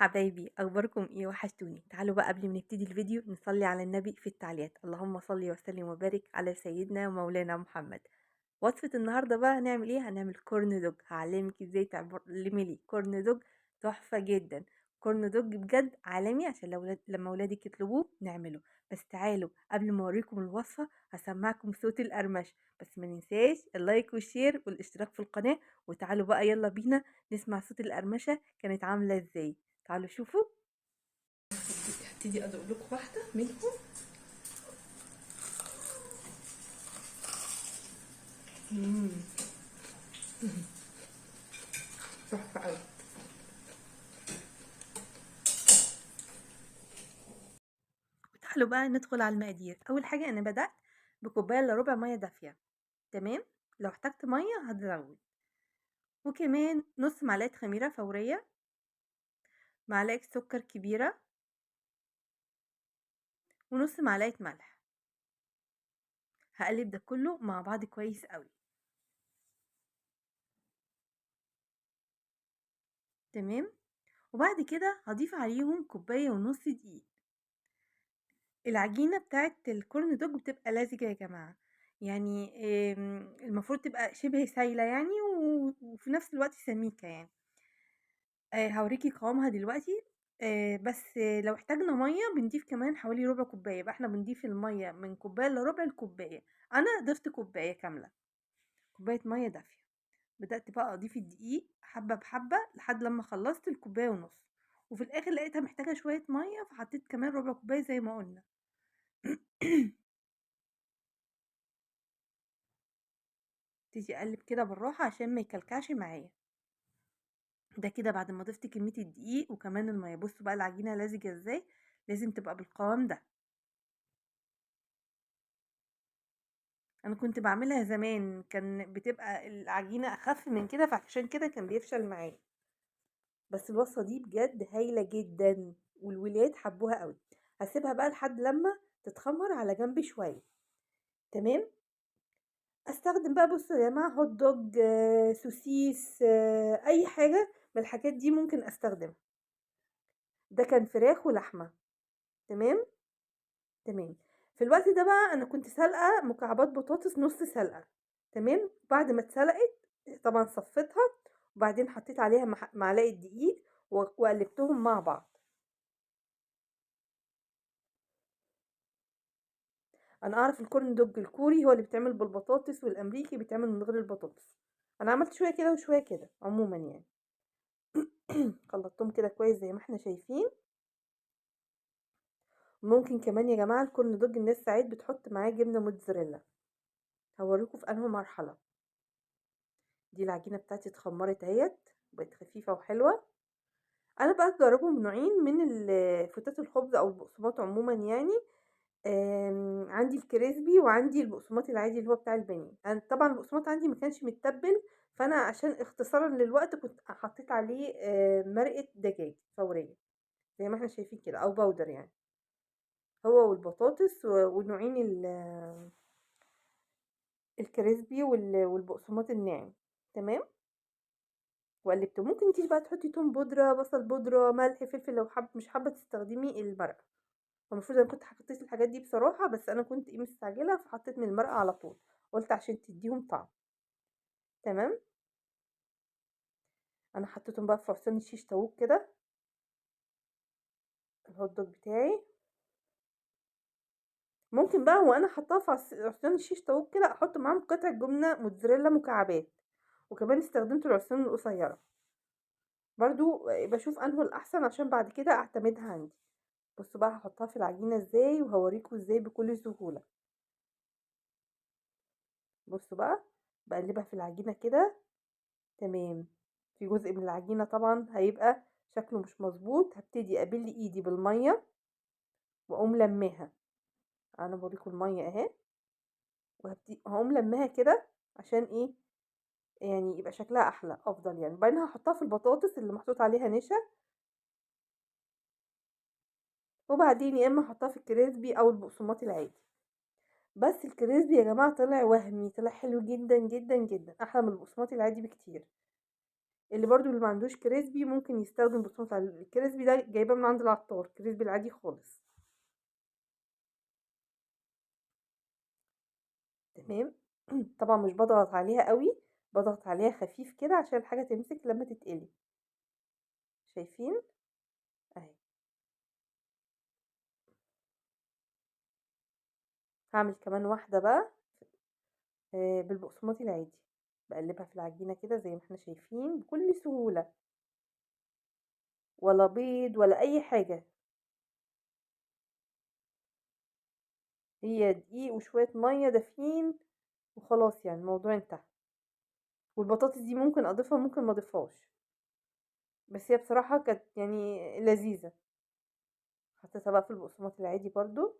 حبايبي اخباركم ايه؟ وحشتوني. تعالوا بقى قبل ما نبتدي الفيديو نصلي على النبي في التعليقات. اللهم صل وسلم وبارك على سيدنا ومولانا محمد. وصفة النهارده بقى هنعمل ايه؟ هنعمل كورن دوج. هعلمك ازاي تعملي لي كورن دوج تحفة جدا. كورن دوج بجد عالمي، عشان لما ولادك يطلبوه نعمله. بس تعالوا قبل ما اوريكم الوصفة هسمعكم صوت القرمش. بس ما ننساش اللايك والشير والاشتراك في القناة. وتعالوا بقى يلا بينا نسمع صوت القرمشة كانت عاملة ازاي. تعالوا شوفوا. هبتدي ادوق لكم واحده منهم. مم. تحفه قوي. تعالوا بقى ندخل على المقادير. اول حاجه انا بدات بكوبايه الا ربع ميه دافيه. تمام. لو احتجت ميه هتزود. وكمان نص معلقه خميره فوريه، معلقه سكر كبيره، ونص معلقه ملح. هقلب ده كله مع بعض كويس قوي. تمام. وبعد كده هضيف عليهم كوبايه ونص دقيق. العجينة بتاعة الكورن دوج بتبقى لزجة يا جماعة. يعني المفروض تبقى شبه سايلة يعني وفي نفس الوقت سميكة يعني. هوريكي قوامها دلوقتي. بس لو احتاجنا مية بنضيف كمان حوالي ربع كوباية، يبقى احنا بنضيف المية من كوباية لربع الكوباية. انا ضفت كوباية كاملة، كوباية مية دافية. بدأت بقى اضيف الدقيق حبة بحبة لحد لما خلصت الكوباية ونص. وفي الاخر لقيتها محتاجة شوية مية فحطيت كمان ربع كوباية زي ما قلنا. ابتدي اقلب كده بالراحه عشان ما يكلكعش معايا. ده كده بعد ما ضفت كميه الدقيق وكمان الميه. بصوا بقى العجينه لزجه ازاي، لازم تبقى بالقوام ده. انا كنت بعملها زمان كان بتبقى العجينه اخف من كده، فعشان كده كان بيفشل معايا. بس الوصفه دي بجد هايله جدا والولاد حبوها قوي. هسيبها بقى لحد لما تتخمر على جنب شويه. تمام. استخدم بقى، بصوا يا جماعه، هوت دوج، سوسيس، اي حاجه من الحاجات دي ممكن استخدمها. ده كان فراخ ولحمة. تمام. تمام. في الوقت ده بقى انا كنت سلقة مكعبات بطاطس نص سلقة. تمام. بعد ما اتسلقت طبعا صفيتها، وبعدين حطيت عليها معلقة دقيق وقلبتهم مع بعض. انا اعرف الكورن دوج الكوري هو اللي بيتعمل بالبطاطس، والامريكي بيتعمل من غير البطاطس. انا عملت شوية كده وشوية كده عموما يعني. خلطتهم كده كويس زي ما احنا شايفين. ممكن كمان يا جماعة الكورن دوج الناس ساعات بتحط معاه جبنة موتزاريلا. هوريكم في انه مرحلة. دي العجينة بتاعتي اتخمرت اهيت، بقت خفيفة وحلوة. انا بقى جربهم نوعين من فتات الخبز او البقسماط عموما يعني. عندي الكريسبي وعندي البقسماط العادي اللي هو بتاع البانيه. انا طبعا البقسماط عندي ما كانش متبل، فانا عشان اختصارا للوقت كنت حطيت عليه مرقة دجاج فورية زي ما احنا شايفين كده، او باودر يعني. هو والبطاطس ونوعين الكريسبي والبقسماط الناعم. تمام. وقلبته. ممكن انتي بقى تحطي توم بودرة، بصل بودرة، ملح، فلفل لو مش حابة تستخدمي المرقة. المفروض انا كنت حطيت الحاجات دي بصراحة، بس انا كنت مستعجلة فحطيت من المرقة على طول. قلت عشان تديهم طعم. تمام. انا حطيتهم بقى في عصيان الشيش طاووق كده، الهوت دوج بتاعي. ممكن بقى وانا حطاها في عصيان الشيش طاووق كده احط معاهم قطع جبنة موتزاريلا مكعبات. وكمان استخدمت العصيان القصيرة. برضو بشوف انه الاحسن عشان بعد كده اعتمدها عندي. بصوا بقى هحطها في العجينة ازاي وهوريكم ازاي بكل سهولة. بصوا بقى بقلبها في العجينة كده. تمام. في جزء من العجينة طبعا هيبقى شكله مش مظبوط، هبتدي ابل ايدي بالمية واقوم لماها. انا بوريكم المية اهي. وهبتدي هقوم لماها كده عشان ايه؟ يعني يبقى شكلها احلى افضل يعني. بعدين هحطها في البطاطس اللي محطوط عليها نشا. وبعدين يا اما احطها في الكريسبي او البقسماط العادي. بس الكريسبي يا جماعة طلع وهمي، طلع حلو جدا جدا جدا، احلى من البقسماط العادي بكتير. اللي برضو اللي ما عندوش كريسبي ممكن يستخدم بقسماط. الكريسبي ده جايباه من عند العطار، كريسبي العادي خالص. تمام. طبعا مش بضغط عليها قوي، بضغط عليها خفيف كده عشان الحاجة تمسك لما تتقلي. شايفين؟ اهي. هعمل كمان واحدة بقى بالبقسماط العادي، بقلبها في العجينة كده زي ما احنا شايفين بكل سهولة، ولا بيض ولا اي حاجة. هي دقيق وشوية مية دافيين وخلاص، يعني الموضوع انتهى. والبطاطس دي ممكن اضيفها ممكن ما اضيفهاش، بس هي بصراحة كانت يعني لذيذة. حطيتها بقى في البقسماط العادي برضو.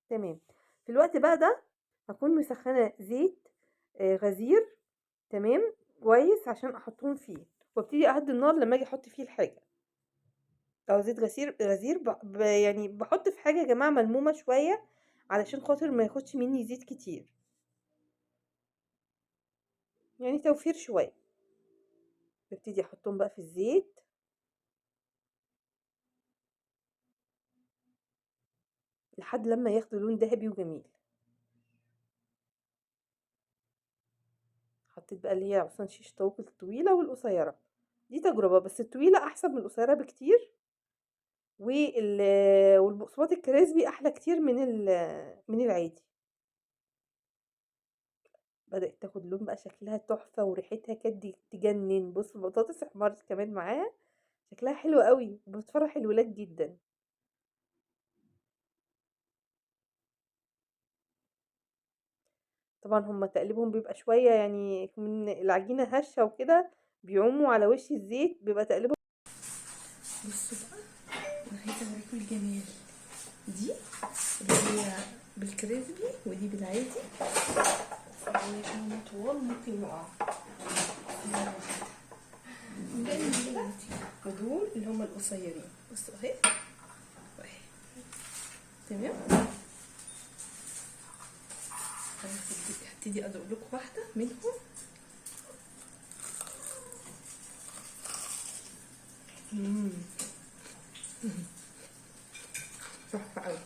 تمام. في الوقت بقى ده هكون مسخنة زيت غزير. تمام. كويس عشان احطهم فيه، وابتدي اهدي النار لما اجي احط فيه الحاجة. او زيت غزير غزير يعني بحط في حاجة يا جماعة ملمومة شوية، علشان خاطر ما ياخدش مني زيت كتير، يعني توفير شوية. ببتدي احطهم بقى في الزيت لحد لما ياخدوا لون ذهبي وجميل. حطيت بقى اللي هي اصلا شيش طاووق الطويلة والقصيرة، دي تجربة، بس الطويلة احسن من القصيرة بكتير. والبقسماط الكريسبي احلى كتير من العادي. بدأت تاخد لون بقى، شكلها تحفة وريحتها كانت تجنن. بص البطاطس احمرت كمان معاها، شكلها حلو قوي، بتفرح الولاد جدا. طبعا هما تقليبهم بيبقى شوية، يعني من العجينة هشة وكده بيعوموا على وش الزيت، بيبقى تقليبهم. بصوا بقى، انا عايزه اوريكم الجمال. دي اللي هي بالكريسبي ودي بالعادي، وهم طوال ممكن يقعوا. ودول اللي هم القصيرين، بصوا اهي واهي. تمام. هبتدي ادوق لكم واحده منهم. امم تحفه قوي.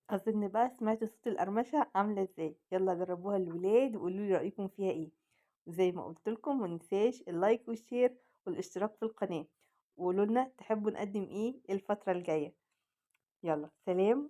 اظن بقى سمعتوا صوت القرمشه عامله ازاي. يلا جربوها الولاد وقولوا لي رايكم فيها ايه. وزي ما قلت لكم ما ننساش اللايك والشير والاشتراك في القناه، وقولوا لنا تحبوا نقدم ايه الفتره الجايه. يلا سلام.